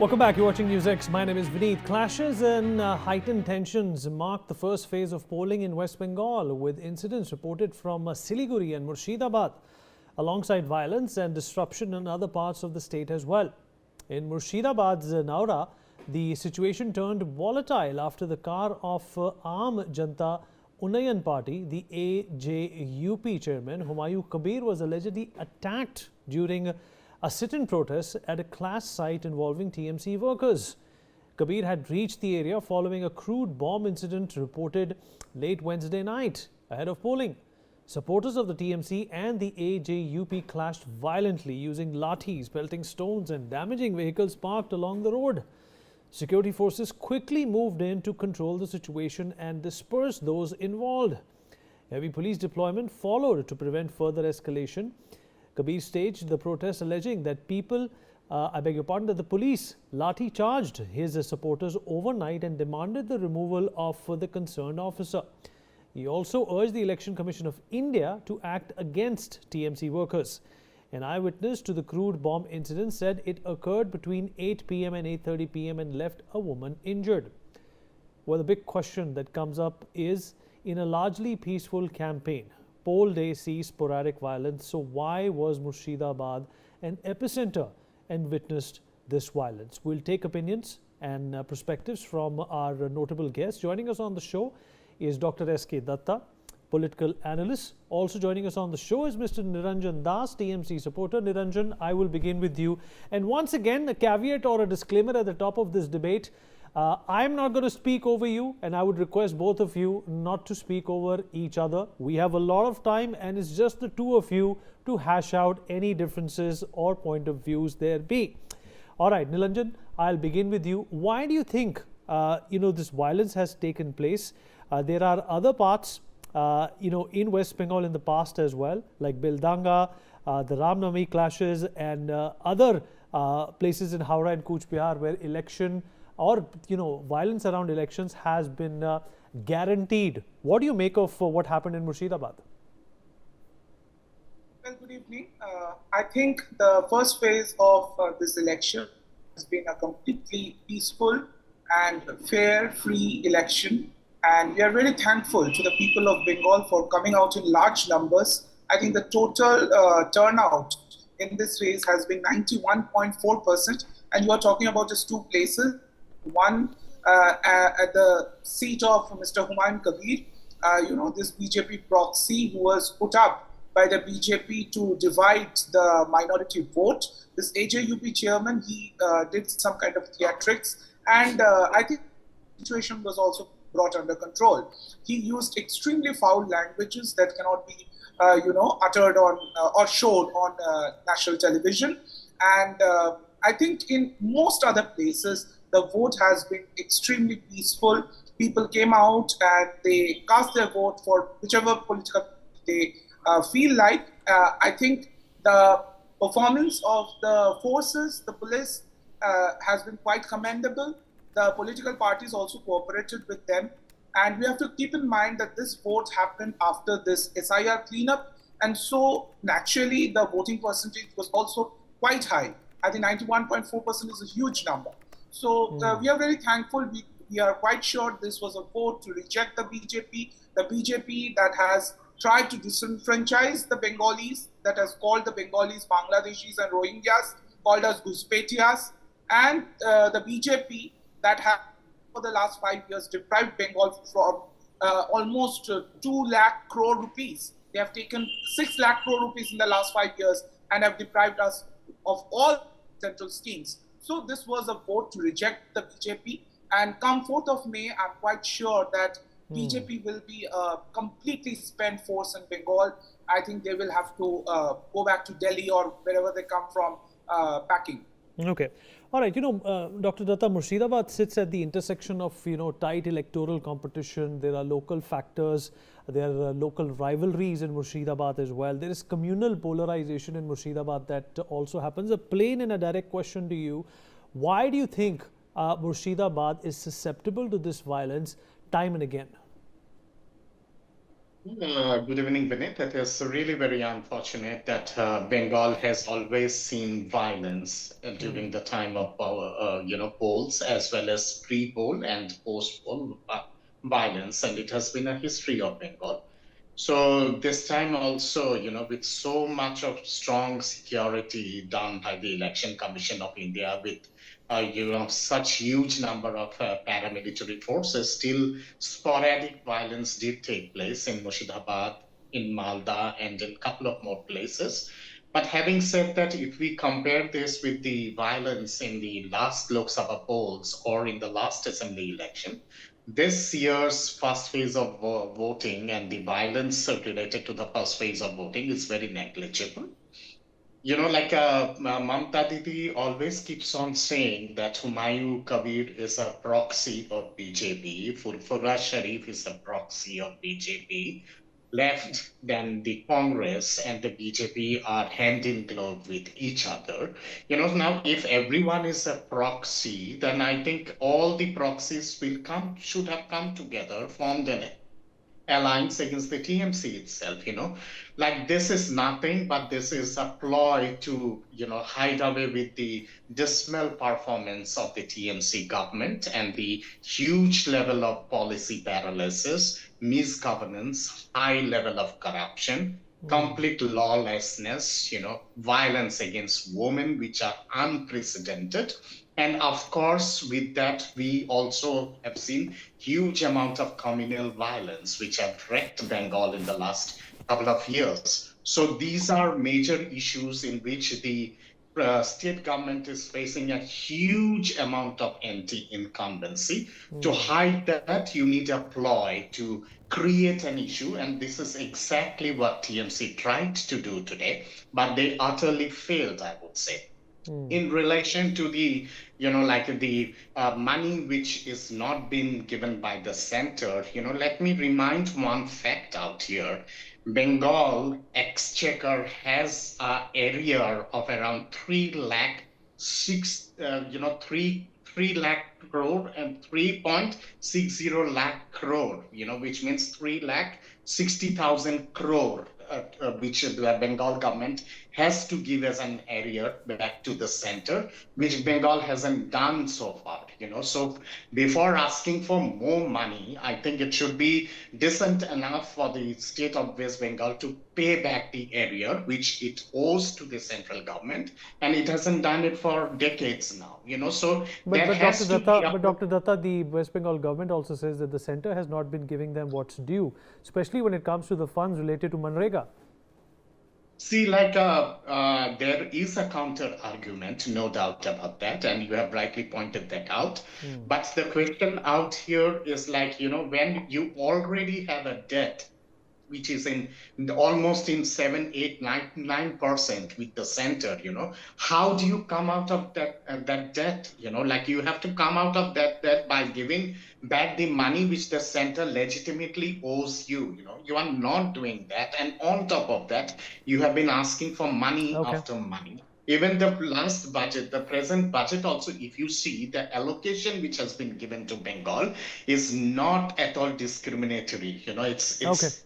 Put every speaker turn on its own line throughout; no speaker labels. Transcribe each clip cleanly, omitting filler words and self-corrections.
Welcome back. You're watching NewsX. My name is Vineet. Clashes and heightened tensions marked the first phase of polling in West Bengal, with incidents reported from Siliguri and Murshidabad, alongside violence and disruption in other parts of the state as well. In Murshidabad's Naura, the situation turned volatile after the car of Aam Janata Party, the AJUP chairman, Humayun Kabir, was allegedly attacked during a sit-in protest at a class site involving TMC workers. Kabir had reached the area following a crude bomb incident reported late Wednesday night ahead of polling. Supporters of the TMC and the AJUP clashed violently, using lathis, pelting stones and damaging vehicles parked along the road. Security forces quickly moved in to control the situation and disperse those involved. Heavy police deployment followed to prevent further escalation. Kabir staged the protest, alleging that that the police lathi charged his supporters overnight and demanded the removal of the concerned officer. He also urged the Election Commission of India to act against TMC workers. An eyewitness to the crude bomb incident said it occurred between 8 p.m. and 8:30 p.m. and left a woman injured. Well, the big question that comes up is, in a largely peaceful campaign, poll day sees sporadic violence. So why was Murshidabad an epicenter and witnessed this violence? We'll take opinions and perspectives from our notable guests. Joining us on the show is Dr. S.K. Datta, political analyst. Also joining us on the show is Mr. Niranjan Das, TMC supporter. Niranjan, I will begin with you. And once again, a caveat or a disclaimer at the top of this debate. I'm not going to speak over you, and I would request both of you not to speak over each other. We have a lot of time, and it's just the two of you to hash out any differences or point of views there be. All right, Niranjan, I'll begin with you. Why do you think this violence has taken place? There are other parts in West Bengal in the past as well, like Bildanga, the Ramnavami clashes, and other places in Howrah and Cooch Behar where election or violence around elections has been guaranteed. What do you make of what happened in Murshidabad?
Well, good evening. I think the first phase of this election has been a completely peaceful and fair, free election. And we are very thankful to the people of Bengal for coming out in large numbers. I think the total turnout in this phase has been 91.4%. And you are talking about just two places. One at the seat of Mr. Humayun Kabir, this BJP proxy who was put up by the BJP to divide the minority vote. This AJUP chairman, he did some kind of theatrics, and I think the situation was also brought under control. He used extremely foul languages that cannot be, uttered on or shown on national television. And I think in most other places, the vote has been extremely peaceful. People came out and they cast their vote for whichever political they feel like. I think the performance of the forces, the police, has been quite commendable. The political parties also cooperated with them. And we have to keep in mind that this vote happened after this SIR cleanup. And so naturally, the voting percentage was also quite high. I think 91.4% is a huge number. So we are very thankful. We are quite sure this was a vote to reject the BJP that has tried to disenfranchise the Bengalis, that has called the Bengalis Bangladeshis and Rohingyas, called us Guspetias, and the BJP that has, for the last 5 years, deprived Bengal from almost 2 lakh crore rupees. They have taken 6 lakh crore rupees in the last 5 years and have deprived us of all central schemes. So this was a vote to reject the BJP. And come 4th of May, I'm quite sure that BJP will be a completely spent force in Bengal. I think they will have to go back to Delhi or wherever they come from packing.
Okay. All right. Dr. Datta, Murshidabad sits at the intersection of, tight electoral competition. There are local factors. There are local rivalries in Murshidabad as well. There is communal polarization in Murshidabad that also happens. A plain and a direct question to you. Why do you think Murshidabad is susceptible to this violence time and again?
Good evening, Vinit. It is really very unfortunate that Bengal has always seen violence during the time of our, polls, as well as pre-poll and post-poll violence, and it has been a history of Bengal. So this time also, with so much of strong security done by the Election Commission of India, with such huge number of paramilitary forces, still sporadic violence did take place in Murshidabad, in Malda, and in a couple of more places. But having said that, if we compare this with the violence in the last Lok Sabha polls or in the last assembly election, this year's first phase of voting and the violence related to the first phase of voting is very negligible. Mamta Didi always keeps on saying that Humayun Kabir is a proxy of BJP, Furfura Sharif is a proxy of BJP. Left, then the Congress and the BJP are hand in glove with each other. Now if everyone is a proxy, then I think all the proxies should have come together, formed an alliance against the TMC itself, like this is nothing but this is a ploy to, hide away with the dismal performance of the TMC government and the huge level of policy paralysis, misgovernance, high level of corruption, complete lawlessness, violence against women, which are unprecedented. And of course, with that, we also have seen huge amount of communal violence, which have wrecked Bengal in the last couple of years. So these are major issues in which the state government is facing a huge amount of anti-incumbency. To hide that, you need a ploy to create an issue, and this is exactly what TMC tried to do today, but they utterly failed, I would say. In relation to the money which is not being given by the center, let me remind one fact out here. Bengal exchequer has a area of around 3 lakh 6 3 lakh crore and 3.60 lakh crore, which means 3 lakh 60,000 crore, which the Bengal government has to give as an area back to the center, which Bengal hasn't done so far. So before asking for more money, I think it should be decent enough for the state of West Bengal to pay back the area which it owes to the central government, and it hasn't done it for decades now. So
But,
there
but Dr.
has to be
Datta,
a
but Dr. Datta, the West Bengal government also says that the center has not been giving them what's due, especially when it comes to the funds related to Manrega.
See, there is a counter argument, no doubt about that, and you have rightly pointed that out. But the question out here is when you already have a debt which is in almost in 7, 8, 9% with the center, how do you come out of that debt? Like you have to come out of that debt by giving back the money which the center legitimately owes you. You are not doing that, and on top of that, you have been asking for money
Okay.
after money. Even the last budget, the present budget also, if you see the allocation which has been given to Bengal is not at all discriminatory.
Okay.
It's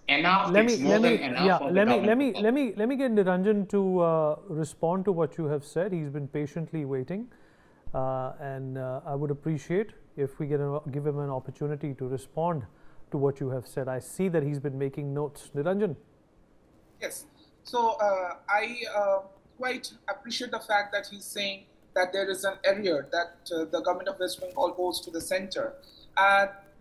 enough.
Let
It's
me
more
let
than
me
enough
yeah
for the
let me let
government to
me
follow.
let me get Niranjan to respond to what you have said. He's been patiently waiting, and I would appreciate if we give him an opportunity to respond to what you have said. I see that he's been making notes. Niranjan.
Yes. So I quite appreciate the fact that he's saying that there is an arrear that the government of West Bengal owes to the center.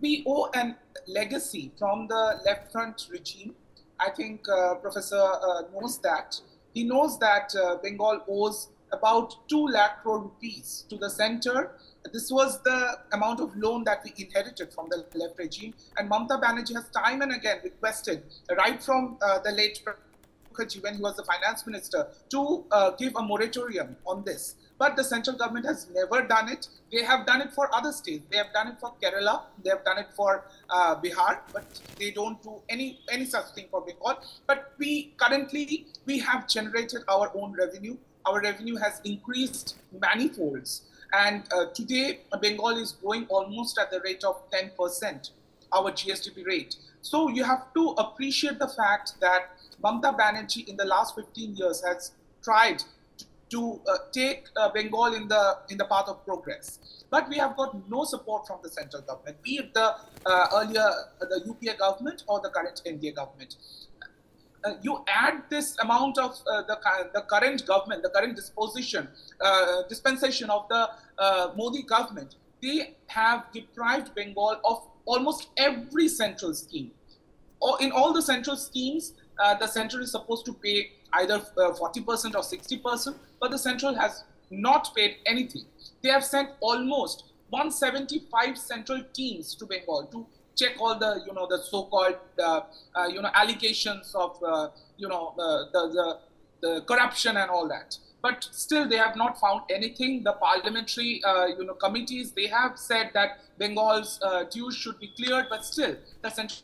We owe a legacy from the left front regime. I think Professor knows that. He knows that Bengal owes about 2 lakh crore rupees to the center. This was the amount of loan that we inherited from the left regime. And Mamta Banerjee has time and again requested, right from the late Mukherjee, when he was the finance minister, to give a moratorium on this. But the central government has never done it. They have done it for other states. They have done it for Kerala. They have done it for Bihar, but they don't do any such thing for Bengal. But we currently have generated our own revenue. Our revenue has increased manifolds. And today, Bengal is growing almost at the rate of 10%, our GSDP rate. So you have to appreciate the fact that Mamata Banerjee in the last 15 years has tried to take Bengal in the path of progress. But we have got no support from the central government, be it the earlier the UPA government or the current NDA government. You add this amount of the current government, the current dispensation of the Modi government, they have deprived Bengal of almost every central scheme. Or in all the central schemes, the central is supposed to pay either 40% or 60%, but the central has not paid anything. They have sent almost 175 central teams to Bengal to check all the the so-called allegations of the corruption and all that. But still, they have not found anything. The parliamentary committees, they have said that Bengal's dues should be cleared, but still the central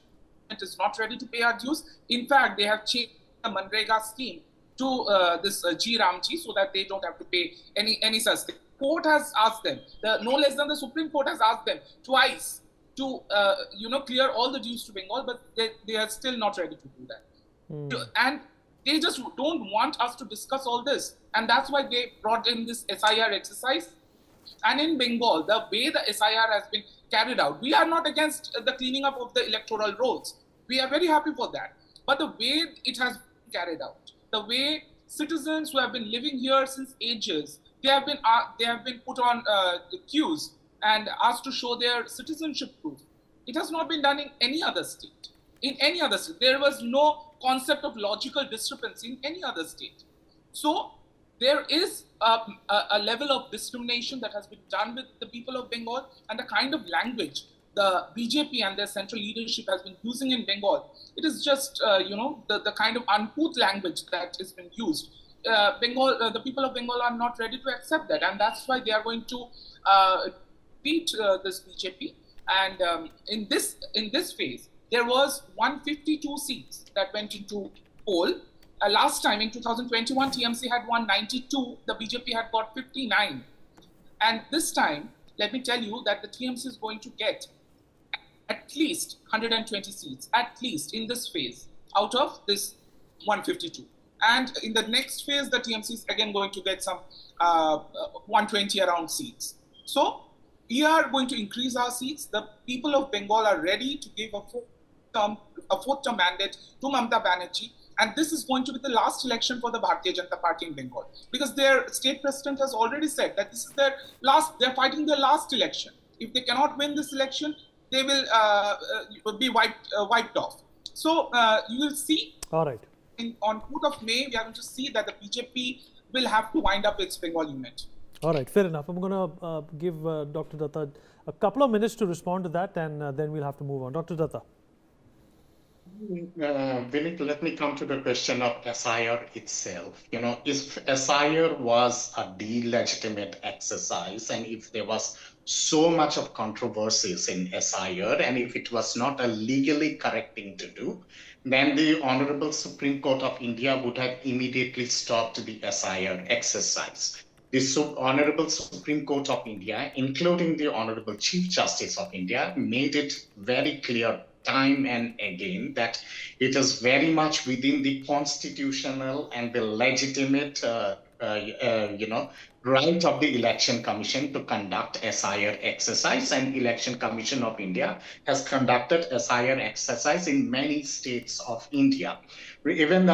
is not ready to pay our dues. In fact, they have changed the Manrega scheme to this G Ramji so that they don't have to pay any such thing. Court has asked them, no less than the Supreme Court has asked them twice to clear all the dues to Bengal, but they are still not ready to do that. And they just don't want us to discuss all this, and that's why they brought in this SIR exercise. And in Bengal, the way the SIR has been carried out, we are not against the cleaning up of the electoral rolls. We are very happy for that. But the way it has been carried out, the way citizens who have been living here since ages, they have been put on the queues and asked to show their citizenship proof. It has not been done in any other state. In any other state, there was no concept of logical discrepancy in any other state. So there is a level of discrimination that has been done with the people of Bengal, and the kind of language the BJP and their central leadership has been using in Bengal. It is just the kind of uncouth language that has been used. The people of Bengal are not ready to accept that, and that's why they are going to beat this BJP. And in this phase, there was 152 seats that went into poll. Last time in 2021, TMC had won 92, the BJP had got 59. And this time, let me tell you that the TMC is going to get at least 120 seats, at least in this phase, out of this 152. And in the next phase, the TMC is again going to get some 120 around seats. So we are going to increase our seats. The people of Bengal are ready to give a fourth-term mandate to Mamata Banerjee. And this is going to be the last election for the Bharatiya Janata Party in Bengal, because their state president has already said that this is they're fighting their last election. If they cannot win this election, they will be wiped off. So you will see.
All right.
On 4th of May, we are going to see that the BJP will have to wind up its Bengal unit.
All right, fair enough. I'm going to give Dr. Datta a couple of minutes to respond to that, and then we'll have to move on. Dr. Datta.
Vinit, let me come to the question of SIR itself. If SIR was a delegitimate exercise, and if there was so much of controversies in SIR, and if it was not a legally correct thing to do, then the Honorable Supreme Court of India would have immediately stopped the SIR exercise. The Honorable Supreme Court of India, including the Honorable Chief Justice of India, made it very clear time and again that it is very much within the constitutional and the legitimate right of the Election Commission to conduct SIR exercise, and Election Commission of India has conducted SIR exercise in many states of India. Even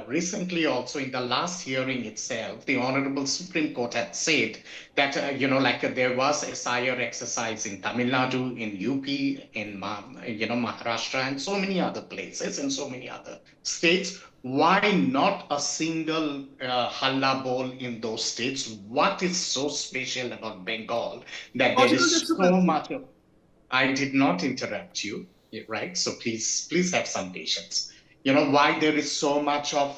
recently also in the last hearing itself, the Honorable Supreme Court had said that, there was SIR exercise in Tamil Nadu, in UP, in, Maharashtra, and so many other places, and so many other states. Why not a single halla ball in those states? What is so special about Bengal that there is so much of... I did not interrupt you, right? So please have some patience. Why there is so much of,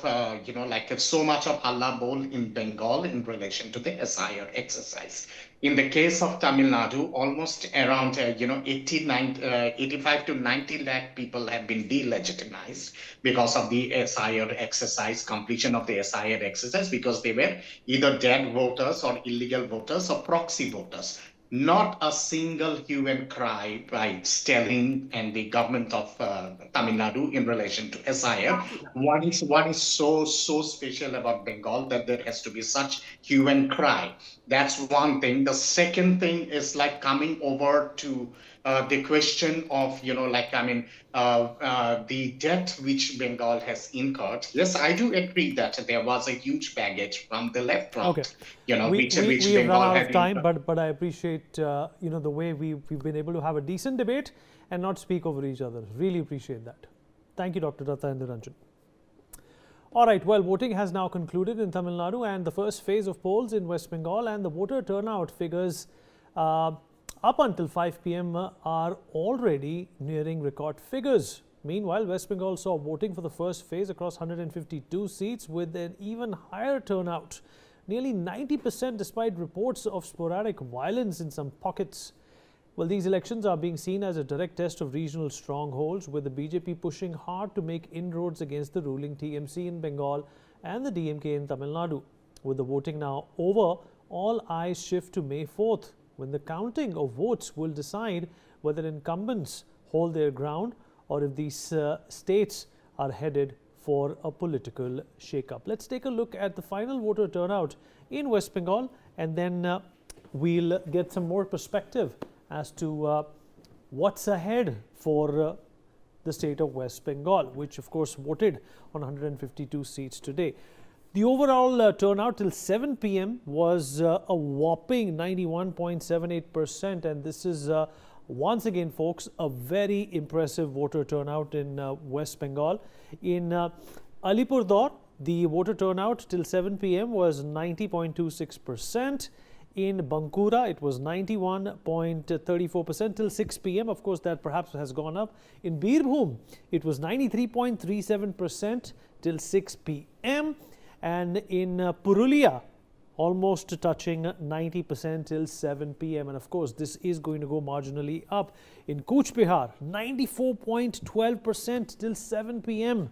so much of halla ball in Bengal in relation to the SIR exercise. In the case of Tamil Nadu, almost around, 85 to 90 lakh people have been delegitimized because of the SIR exercise, completion of the SIR exercise, because they were either dead voters or illegal voters or proxy voters. not a single hue and cry by Stalin and the government of Tamil Nadu in relation to SIR. What is so special about Bengal that there has to be such hue and cry. That's one thing. The second thing is like coming over to the question of, the debt which Bengal has incurred. Yes, I do agree that there was a huge baggage from the left
Okay.
front,
We,
which
we,
which
we have run
Bengal
out
had
of time,
incurred.
but I appreciate the way we've been able to have a decent debate and not speak over each other. Really appreciate that. Thank you, Dr. Datta Indiranjan. All right, well, voting has now concluded in Tamil Nadu and the first phase of polls in West Bengal, and the voter turnout figures up until 5 p.m. Are already nearing record figures. Meanwhile, West Bengal saw voting for the first phase across 152 seats with an even higher turnout, nearly 90% despite reports of sporadic violence in some pockets. Well, these elections are being seen as a direct test of regional strongholds, with the BJP pushing hard to make inroads against the ruling TMC in Bengal and the DMK in Tamil Nadu. With the voting now over, all eyes shift to May 4th, when the counting of votes will decide whether incumbents hold their ground or if these states are headed for a political shake-up. Let's take a look at the final voter turnout in West Bengal, and then we'll get some more perspective as to what's ahead for the state of West Bengal, which of course voted on 152 seats today. The overall turnout till 7 p.m. was a whopping 91.78%, and this is once again, folks, a very impressive voter turnout in West Bengal. In Alipurdwar, the voter turnout till 7 p.m. was 90.26%. In Bankura, it was 91.34% till 6 p.m. Of course, that perhaps has gone up. In Birbhum, it was 93.37% till 6 p.m. And in Purulia, almost touching 90% till 7 p.m. And of course, this is going to go marginally up. In Cooch Behar, 94.12% till 7 p.m.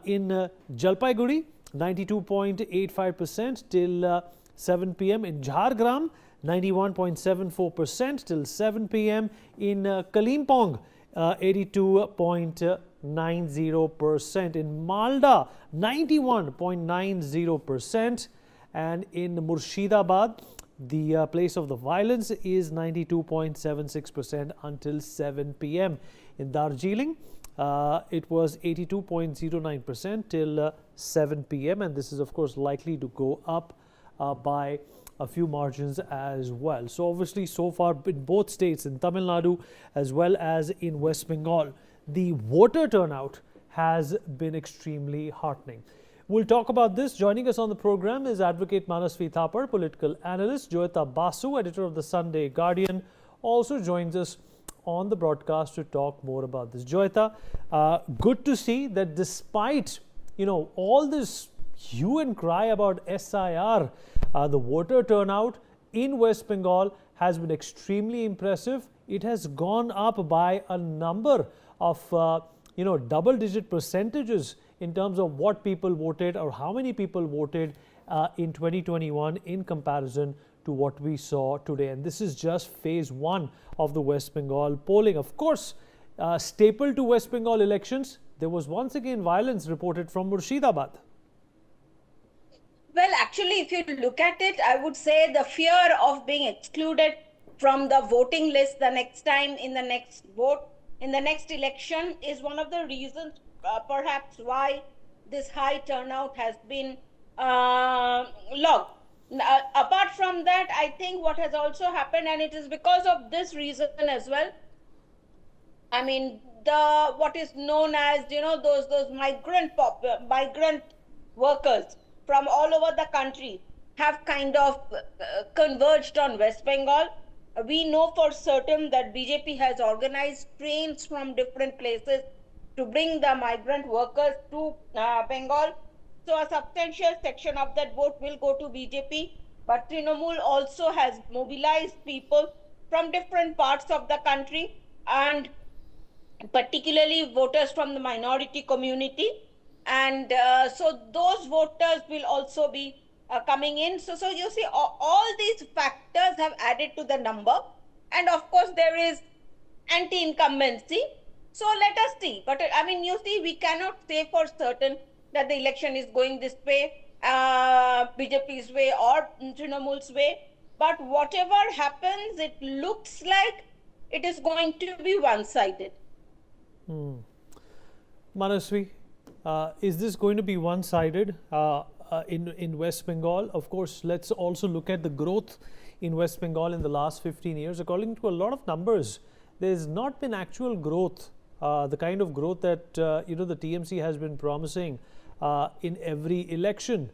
In Jalpaiguri, 92.85% till 7 p.m. In Jhargram, 91.74% till 7 p.m. In Kalimpong, 82.90%. In Malda, 91.90%. And in Murshidabad, the place of the violence, is 92.76% until 7 p.m. In Darjeeling, it was 82.09% till 7 p.m. And this is, of course, likely to go up by a few margins as well. So obviously, so far in both states, in Tamil Nadu as well as in West Bengal, the voter turnout has been extremely heartening. We'll talk about this. Joining us on the program is Advocate Manasvi Thapar, political analyst. Joyita Basu, editor of the Sunday Guardian, also joins us on the broadcast to talk more about this. Joyita, good to see that despite all this hue and cry about SIR, the voter turnout in West Bengal has been extremely impressive. It has gone up by a number of double-digit percentages in terms of what people voted or how many people voted in 2021 in comparison to what we saw today. And this is just phase one of the West Bengal polling. Of course, staple to West Bengal elections, there was once again violence reported from Murshidabad.
Well, actually, if you look at it, I would say the fear of being excluded from the voting list the next time in the next vote, in the next election, is one of the reasons perhaps why this high turnout has been logged. Apart from that, I think what has also happened, and it is because of this reason as well, I mean, what is known as, those migrant workers from all over the country have kind of converged on West Bengal. We know for certain that BJP has organized trains from different places to bring the migrant workers to Bengal. So a substantial section of that vote will go to BJP. But Trinamool also has mobilized people from different parts of the country, and particularly voters from the minority community. And so those voters will also be coming in. So you see, all these factors have added to the number. And of course, there is anti-incumbency. So let us see. But I mean, you see, we cannot say for certain that the election is going this way, BJP's way or Trinamool's way. But whatever happens, it looks like it is going to be one-sided.
Manasvi, is this going to be one-sided in West Bengal? Of course, let's also look at the growth in West Bengal in the last 15 years. According to a lot of numbers, there's not been actual growth, the kind of growth that the TMC has been promising in every election.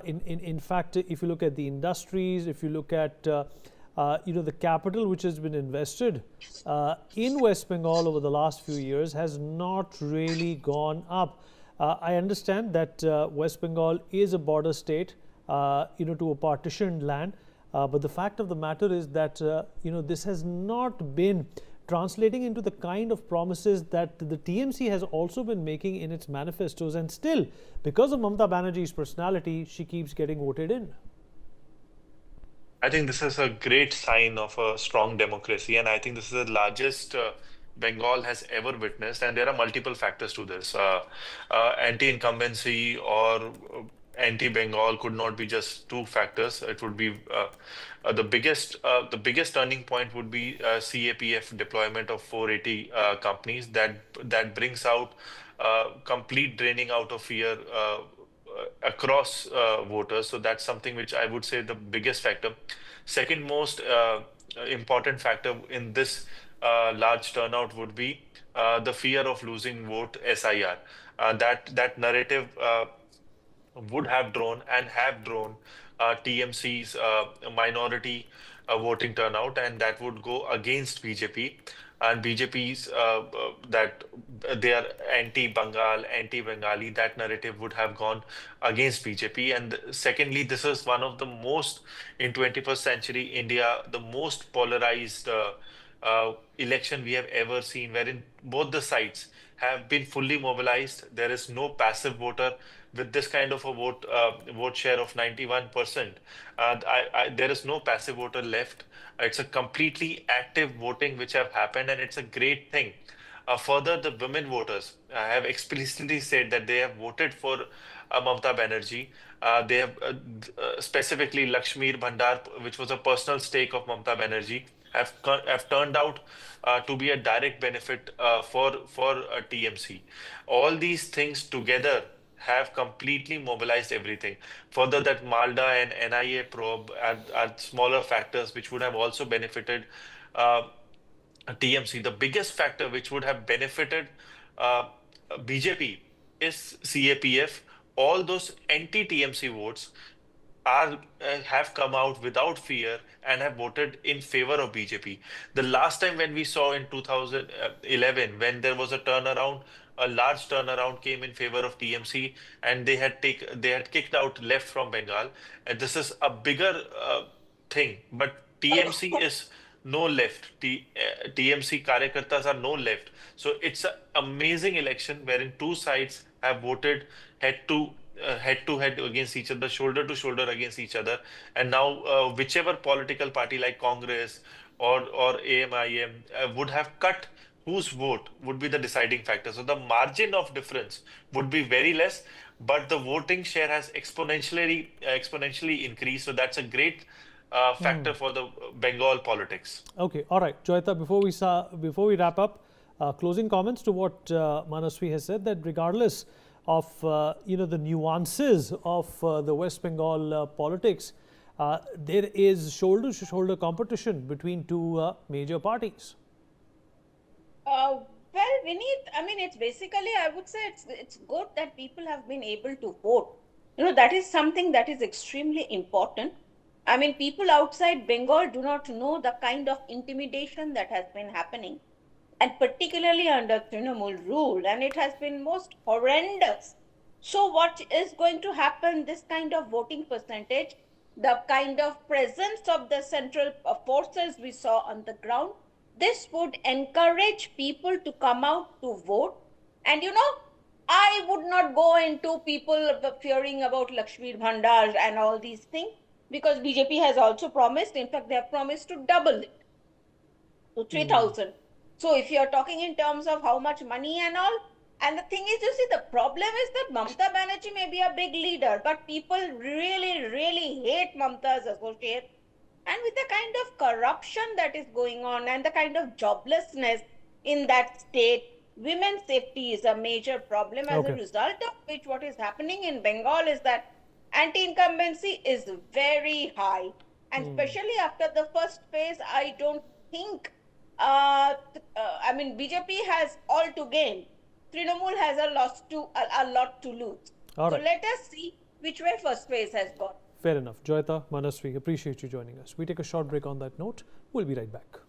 In fact, if you look at the industries, if you look at the capital which has been invested in West Bengal over the last few years has not really gone up. I understand that West Bengal is a border state, to a partitioned land, but the fact of the matter is that this has not been translating into the kind of promises that the TMC has also been making in its manifestos, and still, because of Mamata Banerjee's personality, she keeps getting voted in.
I think this is a great sign of a strong democracy, and I think this is the largest Bengal has ever witnessed. And there are multiple factors to this. Anti-incumbency or anti-Bengal could not be just two factors. It would be the biggest turning point would be CAPF deployment of 480 companies that brings out complete draining out of fear. Across voters. So that's something which I would say the biggest factor. Second most important factor in this large turnout would be the fear of losing vote SIR. That narrative would have drawn and have drawn TMC's minority voting turnout, and that would go against BJP. And BJP's that they are anti-Bengal, anti-Bengali, that narrative would have gone against BJP. And secondly, this is one of the most, in 21st century India, the most polarized election we have ever seen, wherein both the sides have been fully mobilized. There is no passive voter. With this kind of a vote share of 91%, there is no passive voter left. It's a completely active voting which have happened, and it's a great thing. Further, the women voters have explicitly said that they have voted for Mamata Banerjee. They have specifically Lakshmi Bhandar, which was a personal stake of Mamata Banerjee, have turned out to be a direct benefit for TMC. All these things together have completely mobilized everything. Further, that Malda and NIA probe are smaller factors which would have also benefited TMC. The biggest factor which would have benefited BJP is CAPF. All those anti-TMC votes have come out without fear and have voted in favor of BJP. The last time when we saw in 2011, when there was a turnaround, a large turnaround came in favor of TMC, and they had kicked out left from Bengal. And this is a bigger thing, but TMC is no left. TMC Karyakartas are no left. So it's an amazing election wherein two sides have voted head to head against each other, shoulder to shoulder against each other. And now whichever political party like Congress or AMIM would have cut, whose vote would be the deciding factor. So the margin of difference would be very less, but the voting share has exponentially increased. So that's a great factor for the Bengal politics.
Okay, all right, Joyita. Before we wrap up, closing comments to what Manasvi has said, that regardless of the nuances of the West Bengal politics, there is shoulder-to-shoulder competition between two major parties.
Well, Vineet, I mean, it's basically, I would say it's good that people have been able to vote. That is something that is extremely important. I mean, people outside Bengal do not know the kind of intimidation that has been happening, and particularly under Trinamool rule, and it has been most horrendous. So what is going to happen, this kind of voting percentage, the kind of presence of the central forces we saw on the ground, this would encourage people to come out to vote. And I would not go into people fearing about Lakshmi Bhandar and all these things, because BJP has also promised, in fact, they have promised to double it to 3,000. So if you're talking in terms of how much money and all, and the thing is, you see, the problem is that Mamata Banerjee may be a big leader, but people really, really hate Mamata's associates. And with the kind of corruption that is going on and the kind of joblessness in that state, women's safety is a major problem. As a
Okay.
result of which, what is happening in Bengal is that anti-incumbency is very high. And especially after the first phase, I don't think, I mean, BJP has all to gain. Trinamool has a lot to lose.
All
So
right.
let us see which way first phase has gone.
Fair enough. Joyita, Manasvi, appreciate you joining us. We take a short break on that note. We'll be right back.